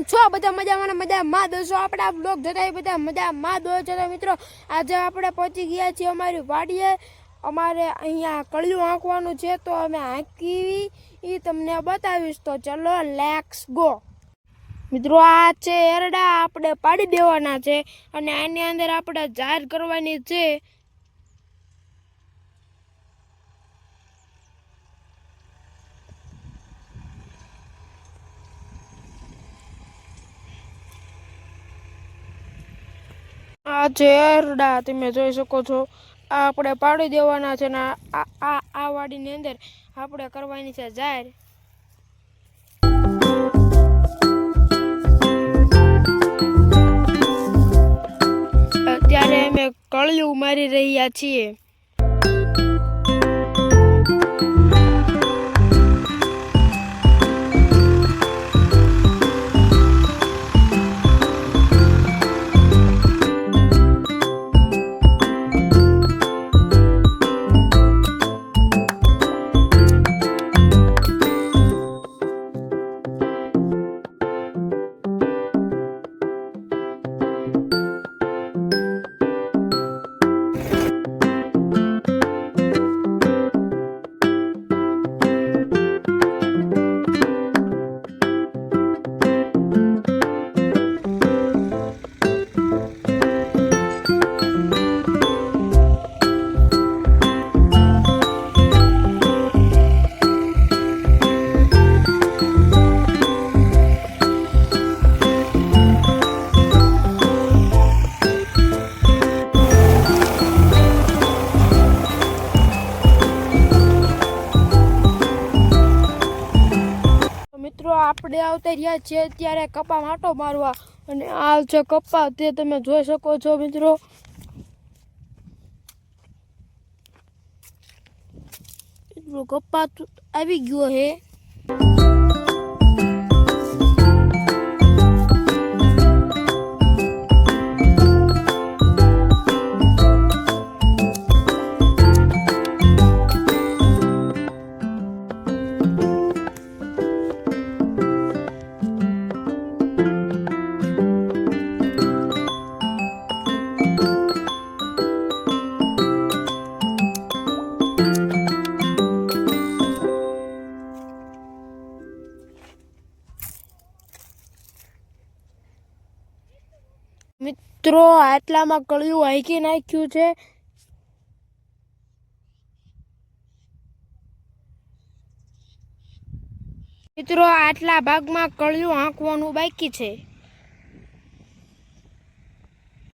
છો બધા મજામાં દોસ્તો આપણા બ્લોગ જોતા બધા મજામાં દોસ્તો મિત્રો આજે આપણે પહોંચી ગયા છીએ અમારી વાડીએ અમારે અહીંયા કળિયું આંકવાનું છે તો અમે આંકી એ તમને બતાવીશ તો ચલો લેટ્સ ગો મિત્રો આ છે એરડા આપણે પાડી દેવાના છે અને આની અંદર આપણે જાહેર કરવાની છે આ છે એરડા તમે જોઈ શકો છો આ આપણે પાડી દેવાના છે ને આ વાડીની અંદર આપણે કરવાની છે જાહેર અત્યારે અમે કળિયું મારી રહ્યા છીએ મિત્રો આપણે આવતા રહ્યા છીએ અત્યારે કપા માટો મારવા અને આ છે કપા તે તમે જોઈ શકો છો મિત્રો એટલો કપા આવી ગયો હે મિત્રો આટલામાં કળિયું હાંકી નાખ્યું છે મિત્રો આટલા ભાગમાં કળિયું હાંકવાનું બાકી છે